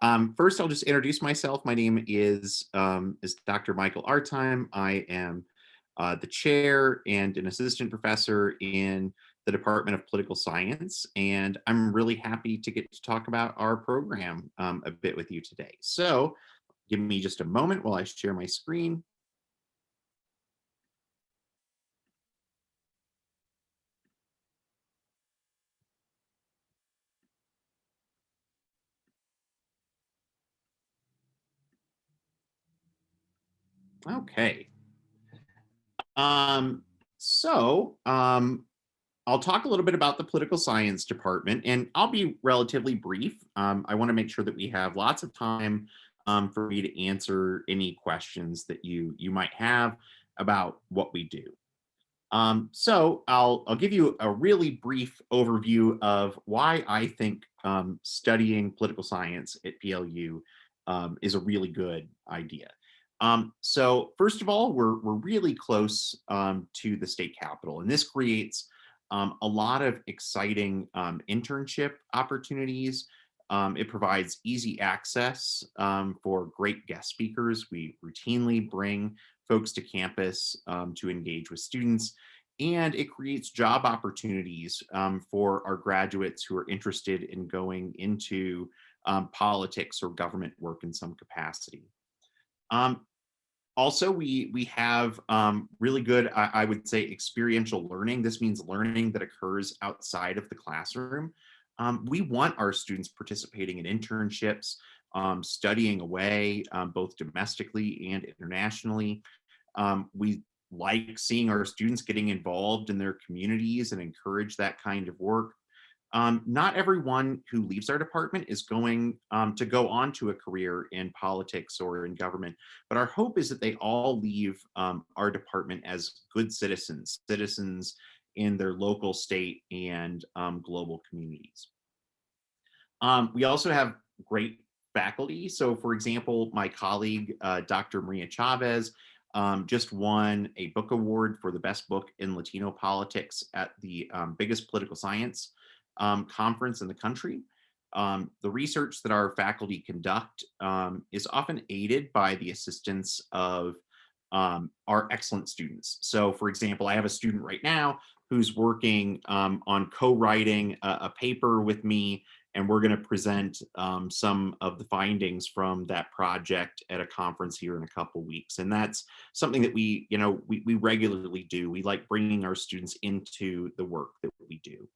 First, I'll just introduce myself. My name is Dr. Michael Artime. I am the chair and an assistant professor in the Department of Political Science, and I'm really happy to get to talk about our program a bit with you today. So, give me just a moment while I share my screen. Okay. Um, so, I'll talk a little bit about the political science department, and I'll be relatively brief. I want to make sure that we have lots of time for me to answer any questions that you might have about what we do. So I'll give you a really brief overview of why I think studying political science at PLU is a really good idea. So first of all, we're really close to the state capitol, and this creates a lot of exciting internship opportunities. It provides easy access for great guest speakers. We routinely bring folks to campus to engage with students, and it creates job opportunities for our graduates who are interested in going into politics or government work in some capacity. Um, Also, we have really good, I would say, experiential learning. This means learning that occurs outside of the classroom. We want our students participating in internships, studying away, both domestically and internationally. We like seeing our students getting involved in their communities and encourage that kind of work. Not everyone who leaves our department is going to go on to a career in politics or in government, but our hope is that they all leave our department as good citizens, citizens in their local, state, and global communities. We also have great faculty. So, for example, my colleague, Dr. Maria Chavez, just won a book award for the best book in Latino politics at the biggest political science conference in the country. The research that our faculty conduct is often aided by the assistance of our excellent students. So, for example, I have a student right now who's working on co-writing a paper with me, and we're going to present some of the findings from that project at a conference here in a couple weeks. And that's something that we regularly do. We like bringing our students into the work that we do.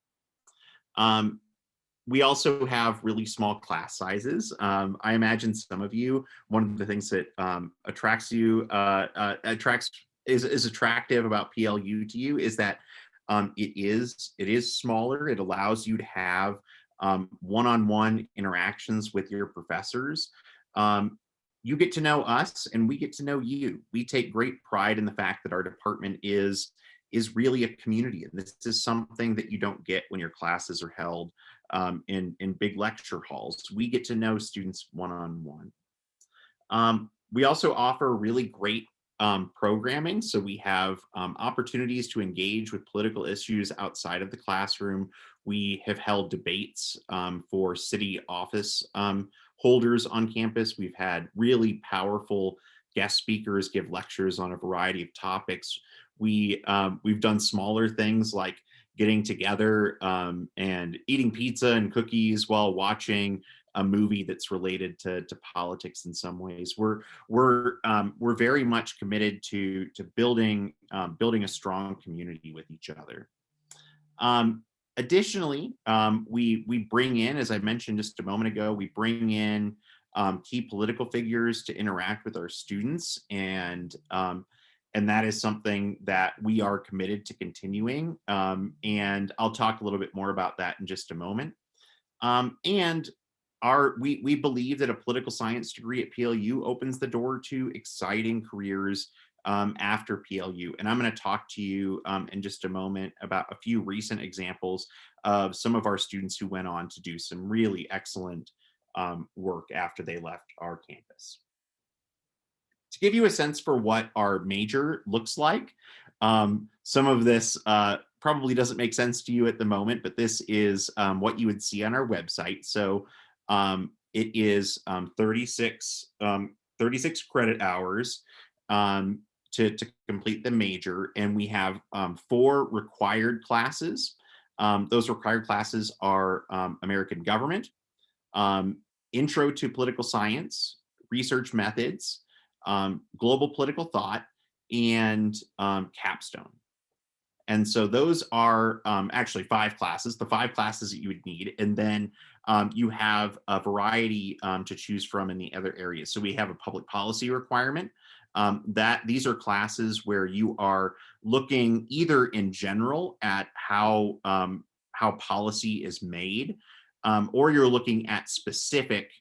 Um, we also have really small class sizes. I imagine some of you, one of the things that attracts is attractive about PLU to you is that it is smaller. It allows you to have one-on-one interactions with your professors. You get to know us, and we get to know you. We take great pride in the fact that our department is really a community, and this is something that you don't get when your classes are held in big lecture halls. We get to know students one-on-one. We also offer really great programming. So we have opportunities to engage with political issues outside of the classroom. We have held debates for city office holders on campus. We've had really powerful guest speakers give lectures on a variety of topics. We've done smaller things like getting together and eating pizza and cookies while watching a movie that's related to politics in some ways. We're very much committed to building a strong community with each other. Additionally, we bring in, as I mentioned just a moment ago, we bring in key political figures to interact with our students, and that is something that we are committed to continuing. And I'll talk a little bit more about that in just a moment. And we believe that a political science degree at PLU opens the door to exciting careers after PLU. And I'm going to talk to you in just a moment about a few recent examples of some of our students who went on to do some really excellent work after they left our campus. To give you a sense for what our major looks like, some of this probably doesn't make sense to you at the moment, but this is what you would see on our website. So It is 36 credit hours um, to complete the major, and we have 4 required classes. Those required classes are American government, um, intro to political science, research methods, global political thought, and capstone. And so those are actually 5 classes, the 5 classes that you would need. And then you have a variety to choose from in the other areas. So we have a public policy requirement. That these are classes where you are looking either in general at how policy is made, or you're looking at specific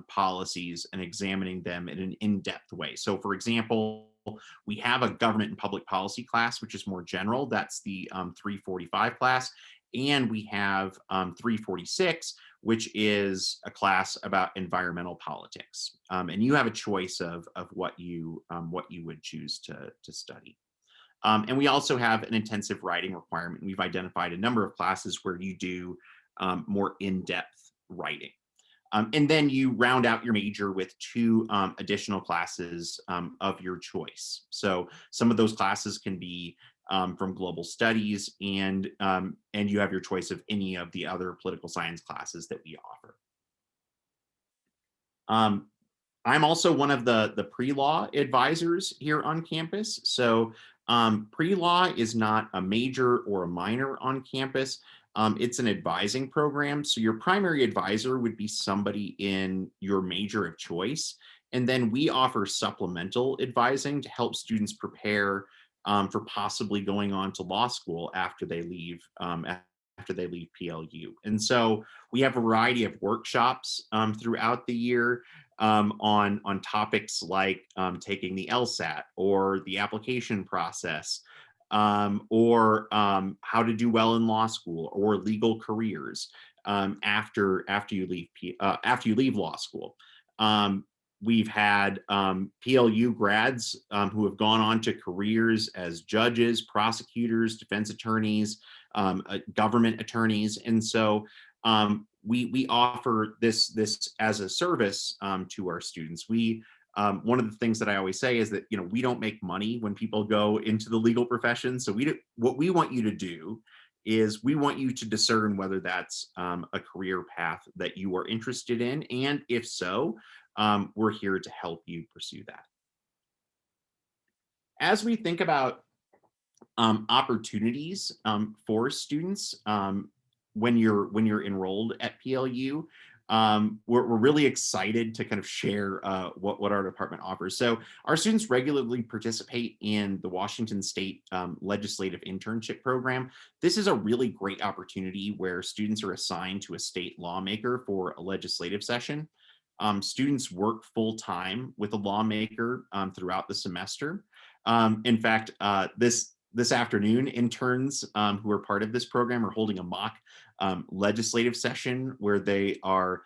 policies and examining them in an in-depth way. So, for example, we have a government and public policy class, which is more general. That's the 345 class. And we have 346, which is a class about environmental politics. And you have a choice of what you would choose to study. And we also have an intensive writing requirement. We've identified a number of classes where you do more in-depth writing. And then you round out your major with 2 additional classes of your choice. So some of those classes can be from global studies, and you have your choice of any of the other political science classes that we offer. Um, I'm also one of the pre-law advisors here on campus. So pre-law is not a major or a minor on campus. It's an advising program. So your primary advisor would be somebody in your major of choice. And then we offer supplemental advising to help students prepare for possibly going on to law school after they leave PLU. And so we have a variety of workshops throughout the year on topics like taking the LSAT or the application process, or how to do well in law school or legal careers after you leave law school. We've had PLU grads who have gone on to careers as judges, prosecutors, defense attorneys, government attorneys, and so we offer this as a service to our students. One of the things that I always say is that we don't make money when people go into the legal profession. So what we want you to do is we want you to discern whether that's a career path that you are interested in, and if so, we're here to help you pursue that. As we think about opportunities for students when you're enrolled at PLU, we're really excited to kind of share what our department offers. So our students regularly participate in the Washington State Legislative Internship Program. This is a really great opportunity where students are assigned to a state lawmaker for a legislative session. Students work full time with a lawmaker throughout the semester. In fact, this afternoon, interns who are part of this program are holding a mock legislative session where they are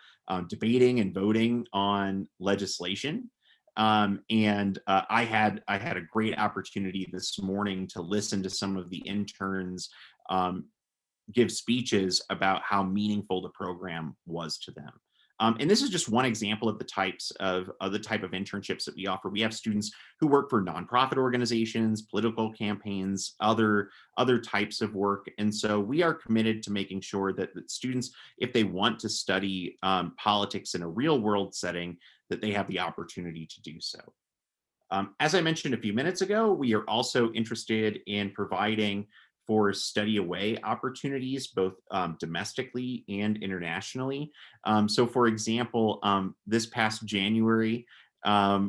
debating and voting on legislation. I had a great opportunity this morning to listen to some of the interns give speeches about how meaningful the program was to them. And this is just one example of the type of internships that we offer. We have students who work for nonprofit organizations, political campaigns, other types of work. And so we are committed to making sure that students, if they want to study politics in a real world setting, that they have the opportunity to do so. As I mentioned a few minutes ago, we are also interested in providing for study away opportunities, both domestically and internationally. So for example, this past January, this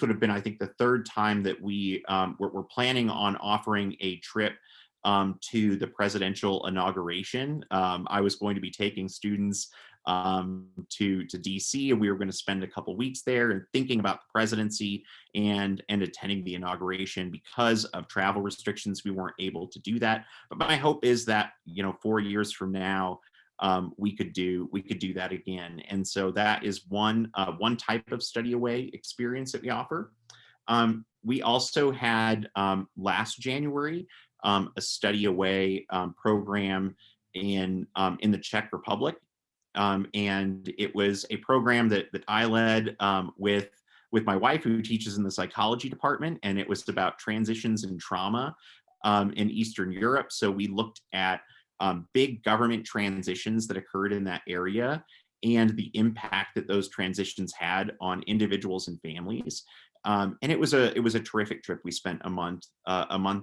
would have been, I think, the 3rd time that we're planning on offering a trip to the presidential inauguration. I was going to be taking students to DC, and we were going to spend a couple weeks there and thinking about the presidency and attending the inauguration. Because of travel restrictions, we weren't able to do that. But my hope is that 4 years from now, we could do that again. And so that is one type of study away experience that we offer. We also had last January a study away program in the Czech Republic. And it was a program that I led with my wife, who teaches in the psychology department, and it was about transitions and trauma in Eastern Europe. So we looked at big government transitions that occurred in that area and the impact that those transitions had on individuals and families. And it was a terrific trip. We spent a month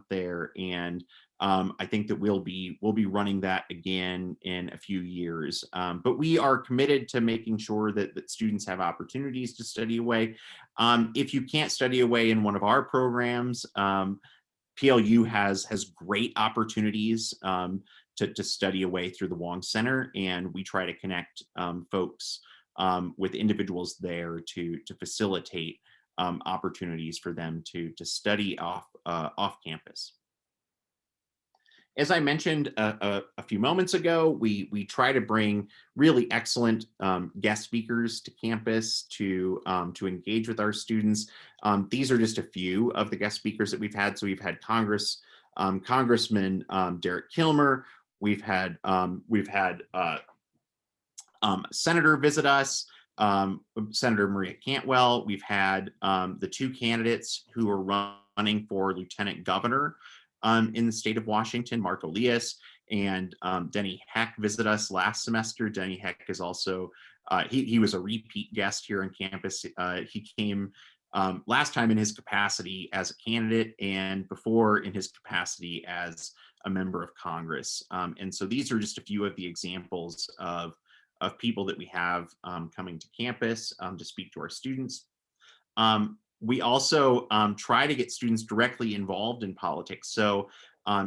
there, and I think that we'll be running that again in a few years. But we are committed to making sure that students have opportunities to study away. If you can't study away in one of our programs, PLU has great opportunities to study away through the Wong Center, and we try to connect folks with individuals there to facilitate opportunities for them to study off campus. As I mentioned a few moments ago, we try to bring really excellent guest speakers to campus to engage with our students. These are just a few of the guest speakers that we've had. So we've had Congressman Derek Kilmer. We've had Senator visit us. Senator Maria Cantwell. We've had the two candidates who are running for lieutenant governor in the state of Washington, Mark Elias and Denny Heck, visit us last semester. Denny Heck is also, he was a repeat guest here on campus. He came last time in his capacity as a candidate, and before in his capacity as a member of Congress. And so these are just a few of the examples of people that we have coming to campus to speak to our students. We also try to get students directly involved in politics. So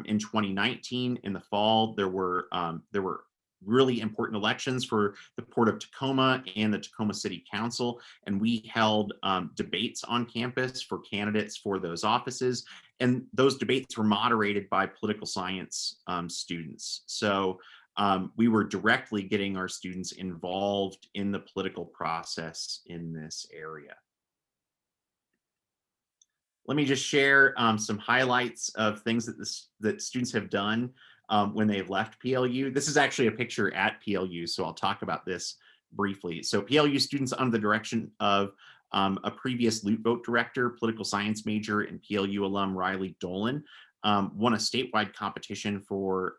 in 2019, in the fall, there were really important elections for the Port of Tacoma and the Tacoma City Council, and we held debates on campus for candidates for those offices, and those debates were moderated by political science students. So we were directly getting our students involved in the political process in this area. Let me just share some highlights of things that students have done when they've left PLU. This is actually a picture at PLU, so I'll talk about this briefly. So PLU students, under the direction of a previous Loot Vote director, political science major and PLU alum Riley Dolan, won a statewide competition for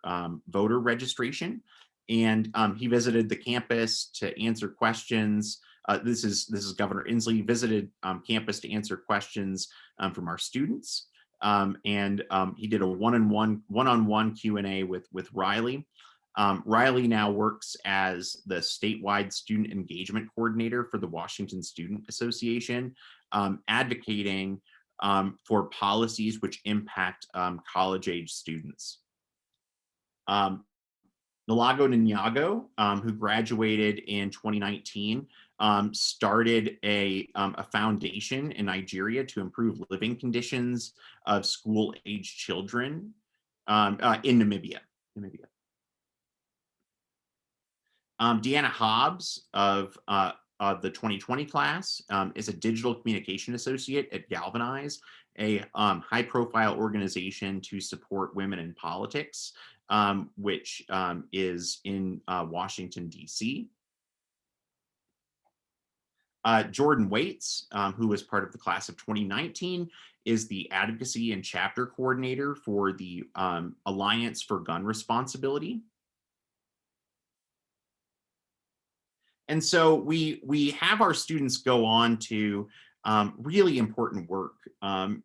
voter registration. And he visited the campus to answer questions. This is Governor Inslee visited campus to answer questions from our students, and he did a one-on-one Q&A with Riley. Riley now works as the statewide student engagement coordinator for the Washington Student Association, advocating for policies which impact college-age students. Nalago Ninyago, who graduated in 2019, started a foundation in Nigeria to improve living conditions of school-age children in Namibia. Deanna Hobbs of the 2020 class is a digital communication associate at Galvanize, a high-profile organization to support women in politics, which is in Washington, D.C. Jordan Waits, who was part of the class of 2019, is the advocacy and chapter coordinator for the Alliance for Gun Responsibility. And so we have our students go on to really important work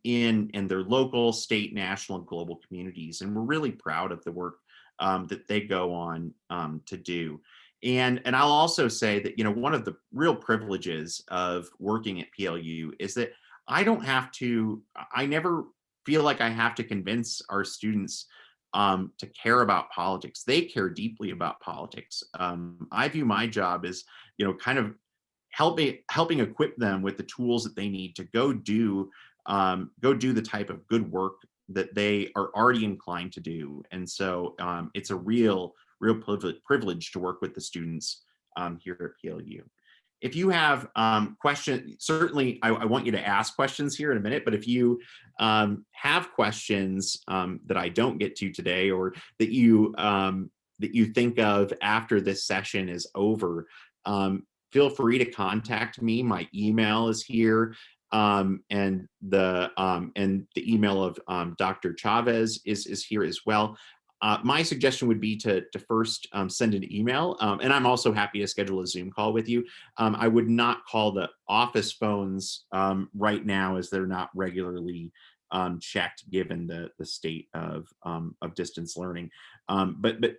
in their local, state, national, and global communities. And we're really proud of the work that they go on to do. And I'll also say that, one of the real privileges of working at PLU is that I never feel like I have to convince our students to care about politics. They care deeply about politics. I view my job as, kind of helping equip them with the tools that they need to go do the type of good work that they are already inclined to do. And so it's a real privilege to work with the students here at PLU. If you have questions, certainly I want you to ask questions here in a minute, but if you have questions that I don't get to today, or that you that you think of after this session is over, feel free to contact me. My email is here, and the email of Dr. Chavez is here as well. My suggestion would be to first send an email, and I'm also happy to schedule a Zoom call with you. I would not call the office phones right now, as they're not regularly checked given the state of distance learning. But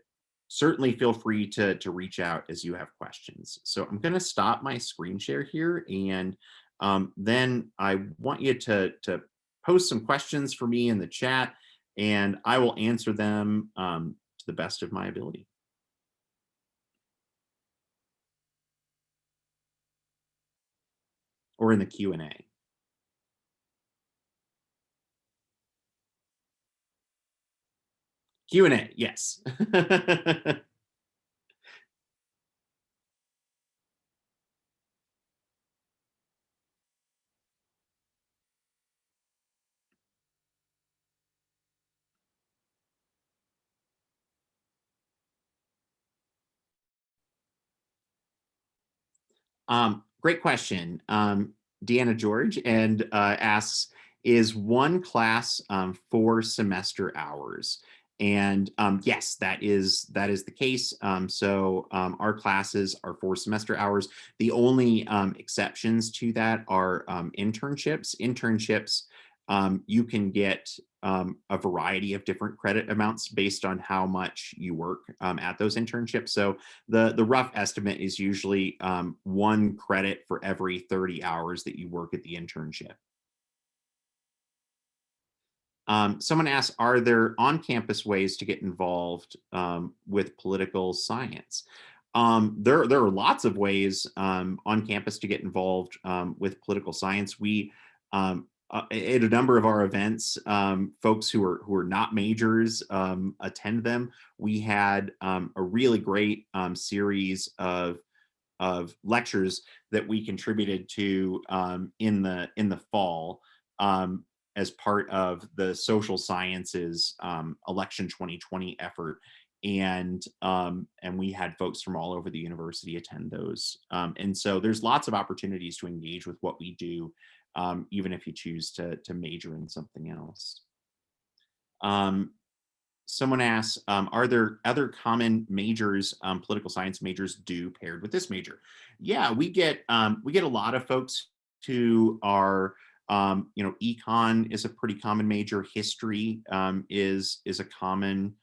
certainly feel free to reach out as you have questions. So I'm going to stop my screen share here, and then I want you to post some questions for me in the chat, and I will answer them to the best of my ability. Or in the Q&A. Q&A, yes. Great question. Deanna George and asks, is one class 4 semester hours? And yes, that is the case. Our classes are 4 semester hours. The only exceptions to that are internships. Internships, you can get a variety of different credit amounts based on how much you work at those internships. So the rough estimate is usually 1 credit for every 30 hours that you work at the internship. Someone asks, are there on-campus ways to get involved with political science? There are lots of ways on campus to get involved with political science. We at a number of our events, folks who are not majors attend them. We had a really great series of lectures that we contributed to in the fall, as part of the social sciences election 2020 effort. And we had folks from all over the university attend those. And so there's lots of opportunities to engage with what we do, even if you choose to major in something else. Someone asks, are there other common majors political science majors do paired with this major? Yeah, we get a lot of folks who are, econ is a pretty common major. History is a common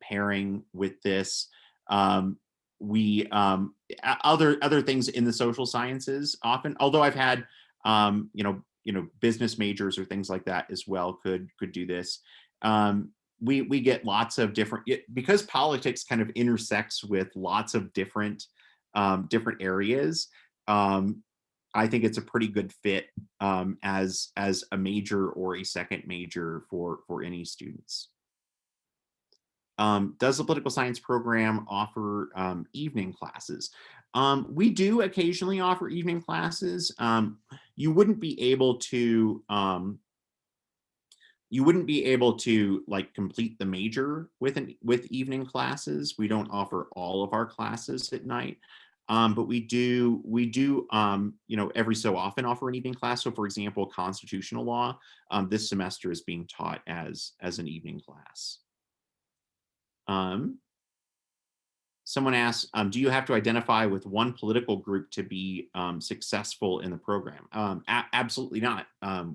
pairing with this. We other things in the social sciences often, although I've had business majors or things like that as well could do this. We get lots of different, because politics kind of intersects with lots of different areas. I think it's a pretty good fit as a major or a second major for any students. Does the political science program offer evening classes? We do occasionally offer evening classes. You wouldn't be able to like complete the major with evening classes. We don't offer all of our classes at night, but we do every so often offer an evening class. So for example, constitutional law this semester is being taught as an evening class. Someone asks, do you have to identify with one political group to be successful in the program? Absolutely not.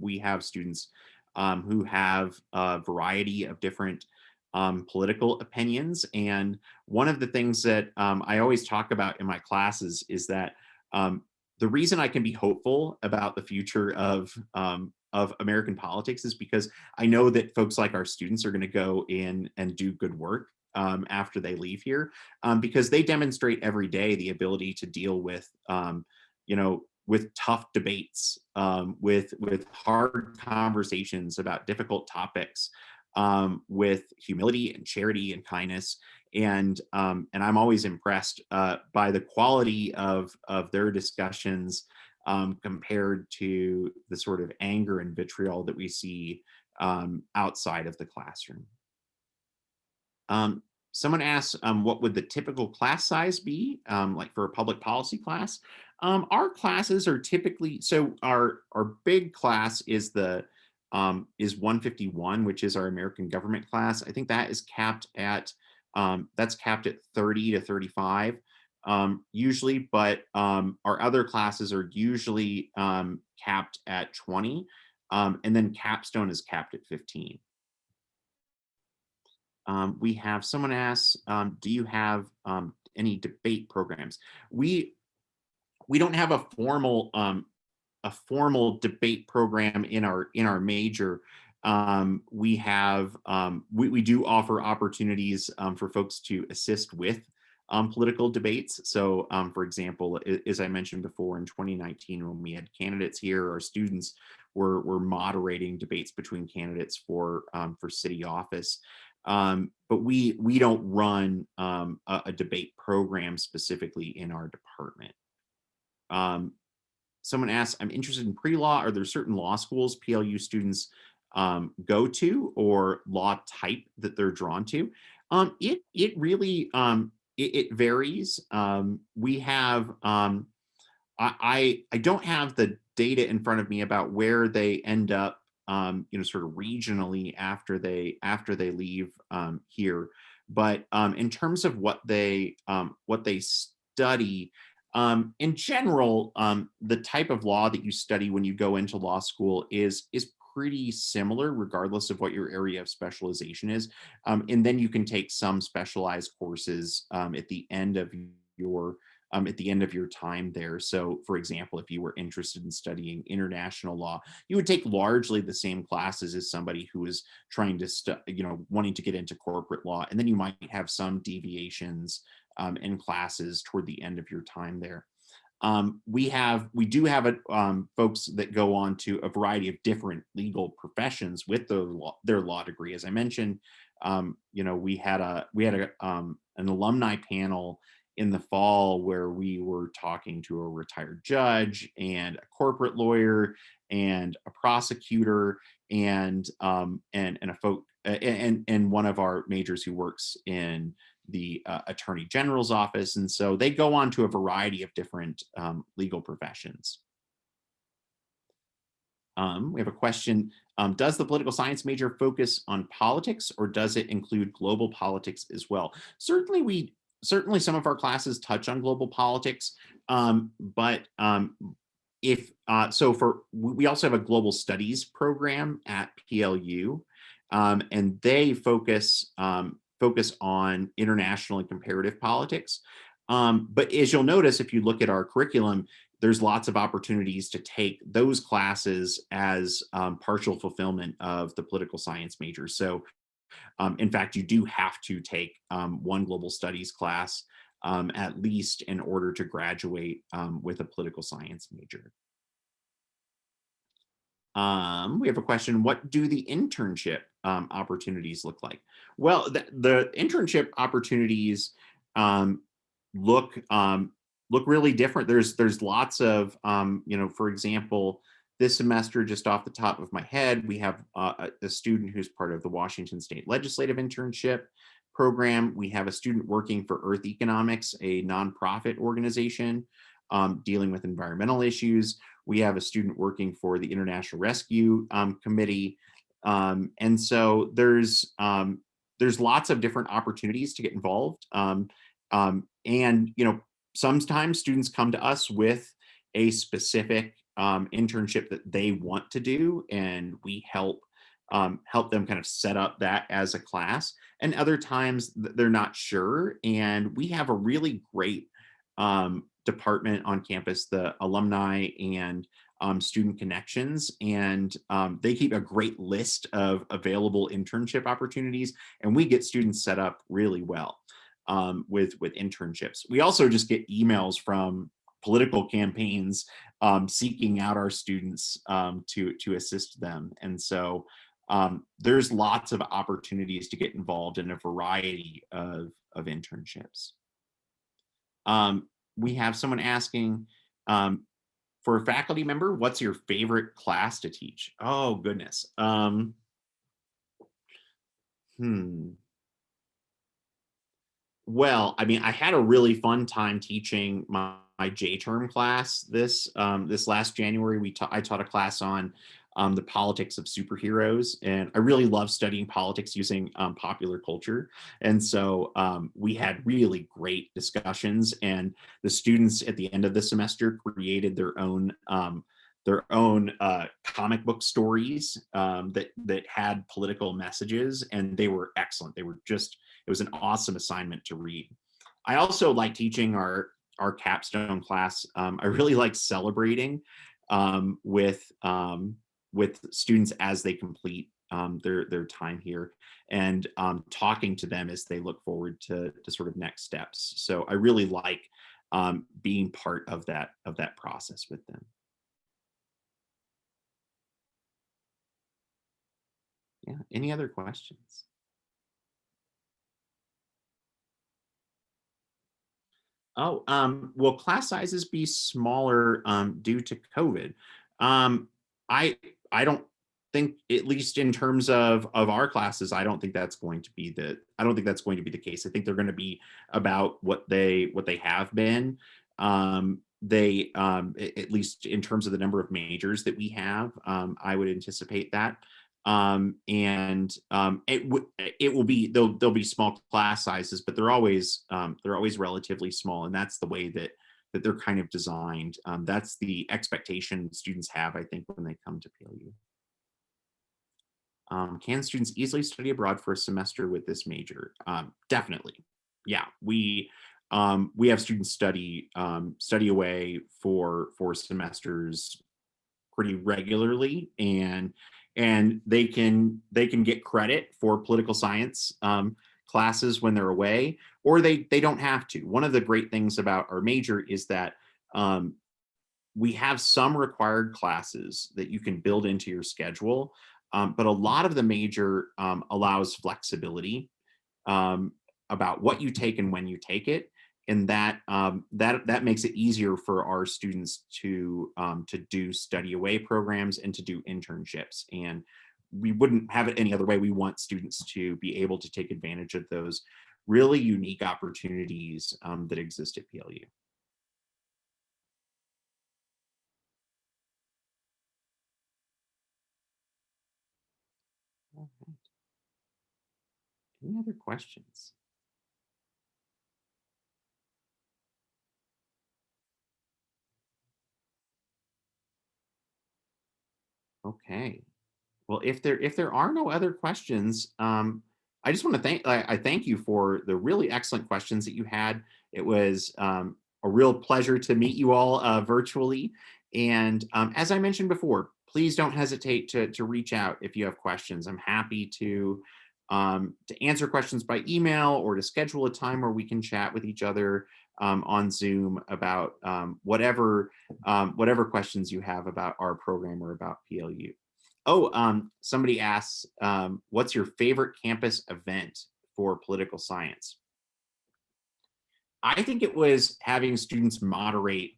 We have students who have a variety of different political opinions. And one of the things that I always talk about in my classes is that the reason I can be hopeful about the future of American politics is because I know that folks like our students are going to go in and do good work after they leave here, because they demonstrate every day the ability to deal with with tough debates, with hard conversations about difficult topics, with humility and charity and kindness. And I'm always impressed by the quality of their discussions compared to the sort of anger and vitriol that we see outside of the classroom. Someone asks, what would the typical class size be, like for a public policy class? Our classes are typically, so our big class is the is 151, which is our American government class. I think that is capped at that's capped at 30 to 35 usually, but our other classes are usually capped at 20, and then capstone is capped at 15. We have someone asks, do you have any debate programs? We we don't have a formal debate program in our major. We do offer opportunities for folks to assist with political debates. So, for example, as I mentioned before, in 2019, when we had candidates here, our students were moderating debates between candidates for city office. But we don't run a debate program specifically in our department. Um, Someone asks, I'm interested in pre-law. Are there certain law schools PLU students go to, or law type that they're drawn to? It really it varies. We have I don't have the data in front of me about where they end up, sort of regionally after they leave here. But in terms of what they study, in general, the type of law that you study when you go into law school is pretty similar, regardless of what your area of specialization is. And then you can take some specialized courses your at the end of your time there. So, for example, if you were interested in studying international law, you would take largely the same classes as somebody who is trying to, wanting to get into corporate law. And then you might have some deviations in classes toward the end of your time there. We do have folks that go on to a variety of different legal professions with their law degree. As I mentioned, we had an alumni panel in the fall where we were talking to a retired judge and a corporate lawyer and a prosecutor and a folk and one of our majors who works in the attorney general's office. And so they go on to a variety of different legal professions. We have a question. Does the political science major focus on politics, or does it include global politics as well? Certainly some of our classes touch on global politics, but if so for we also have a global studies program at PLU, and they focus on international and comparative politics. But as you'll notice, if you look at our curriculum, there's lots of opportunities to take those classes as partial fulfillment of the political science major. So, in fact, you do have to take one global studies class at least in order to graduate with a political science major. We have a question. What do the internship opportunities look like? Well, the internship opportunities um, look look really different. There's lots of for example, this semester, just off the top of my head, we have a student who's part of the Washington State Legislative Internship program. We have a student working for Earth Economics, a nonprofit organization dealing with environmental issues. We have a student working for the International Rescue Committee. And so there's lots of different opportunities to get involved. And sometimes students come to us with a specific internship that they want to do, and we help them kind of set up that as a class. And other times they're not sure, and we have a really great department on campus, the alumni and student connections, and they keep a great list of available internship opportunities, and we get students set up really well with internships. We also just get emails from political campaigns seeking out our students to assist them, and so there's lots of opportunities to get involved in a variety of internships. We have someone asking, for a faculty member, what's your favorite class to teach? Oh, goodness. Hmm. Well, I mean, I had a really fun time teaching my J-term class this last January. I taught a class on the politics of superheroes, and I really love studying politics using popular culture. And so we had really great discussions, and the students at the end of the semester created their own comic book stories that had political messages, and they were excellent. They were just it was an awesome assignment to read. I also like teaching our capstone class. I really like celebrating um, with um, with students as they complete their time here, and talking to them as they look forward to sort of next steps. So I really like being part of that process with them. Yeah. Any other questions? Will class sizes be smaller due to COVID? Um, I I don't think, at least in terms of our classes, I don't think that's going to be the case. I think they're going to be about what they have been. At least in terms of the number of majors that we have, I would anticipate that. And it will be there'll be small class sizes, but they're always relatively small, and that's the way that they're kind of designed. That's the expectation students have, I think, when they come to PLU. Can students easily study abroad for a semester with this major? Definitely. Yeah, we have students study away for semesters pretty regularly, and they can get credit for political science classes when they're away, or they don't have to. One of the great things about our major is that um, we have some required classes that you can build into your schedule, but a lot of the major allows flexibility um, about what you take and when you take it, and that makes it easier for our students to do study away programs and to do internships. And we wouldn't have it any other way. We want students to be able to take advantage of those really unique opportunities that exist at PLU. All right. Any other questions? Okay. Well, if there are no other questions, I just want to I thank you for the really excellent questions that you had. It was a real pleasure to meet you all virtually. And as I mentioned before, please don't hesitate to reach out if you have questions. I'm happy to answer questions by email or to schedule a time where we can chat with each other on Zoom about whatever questions you have about our program or about PLU. Oh, somebody asks, what's your favorite campus event for political science? I think it was having students moderate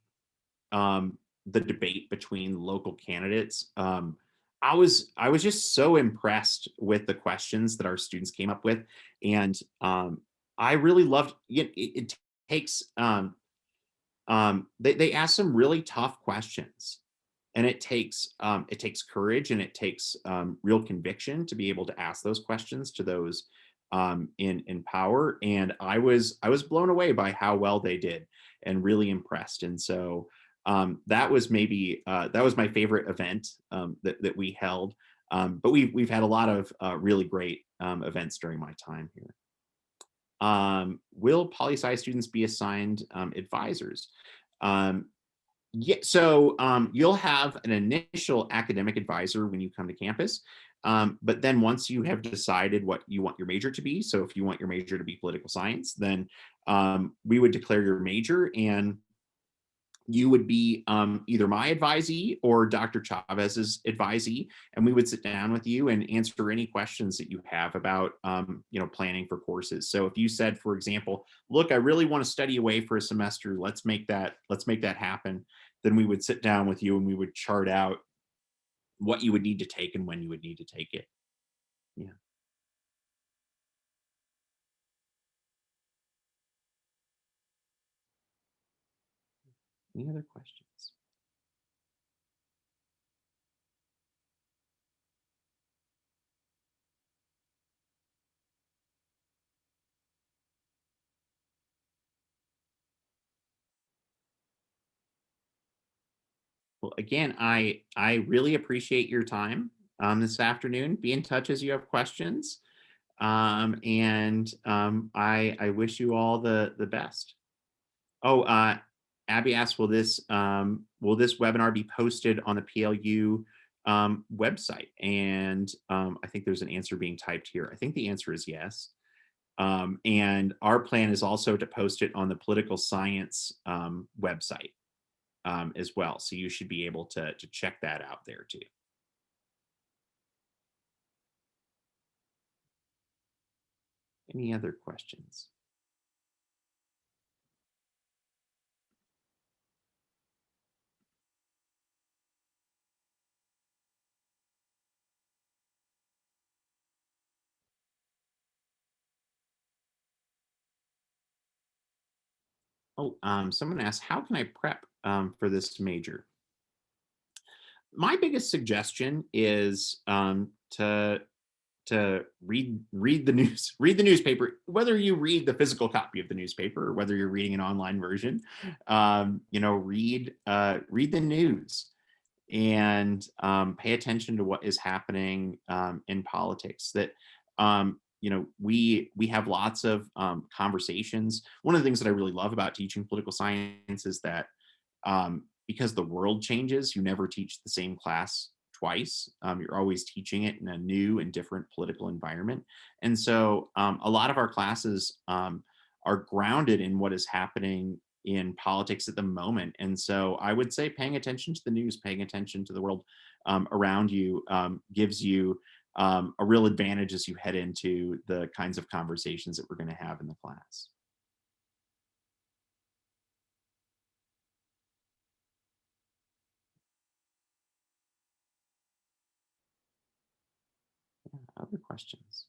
the debate between local candidates. I was just so impressed with the questions that our students came up with, and I really loved it. It takes they ask some really tough questions, and it takes courage, and it takes real conviction to be able to ask those questions to those in power. And I was blown away by how well they did, and really impressed. And so that was my favorite event that we held. But we've had a lot of really great events during my time here. Will poli-sci students be assigned advisors? Um, yeah, so you'll have an initial academic advisor when you come to campus. But then once you have decided what you want your major to be, so if you want your major to be political science, then we would declare your major, and you would be either my advisee or Dr. Chavez's advisee, and we would sit down with you and answer any questions that you have about planning for courses. So if you said, for example, look, I really want to study away for a semester, let's make that happen, then we would sit down with you and we would chart out what you would need to take and when you would need to take it. Yeah. Any other questions? Well, again, I really appreciate your time this afternoon. Be in touch as you have questions, and I wish you all the best. Oh, Abby asked, will this webinar be posted on the PLU website? And I think there's an answer being typed here. I think the answer is yes. And our plan is also to post it on the political science website as well. So you should be able to check that out there too. Any other questions? Oh, someone asked, how can I prep for this major? My biggest suggestion is to read the news, read the newspaper, whether you read the physical copy of the newspaper or whether you're reading an online version. Read the news and pay attention to what is happening in politics. That we have lots of conversations. One of the things that I really love about teaching political science is that because the world changes, you never teach the same class twice. You're always teaching it in a new and different political environment. And so a lot of our classes are grounded in what is happening in politics at the moment. And so I would say paying attention to the news, paying attention to the world around you gives you a real advantage as you head into the kinds of conversations that we're going to have in the class. Other questions?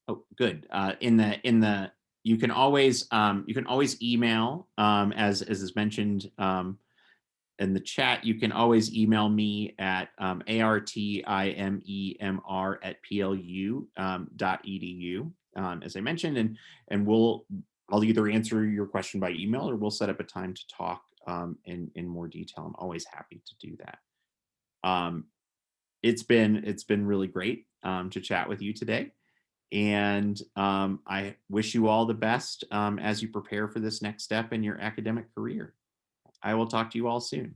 Oh, good. In the you can always email as is mentioned in the chat. You can always email me at artimemr@plu .edu as I mentioned, and I'll either answer your question by email or we'll set up a time to talk in more detail. I'm always happy to do that. Um, it's been really great to chat with you today. And I wish you all the best as you prepare for this next step in your academic career. I will talk to you all soon.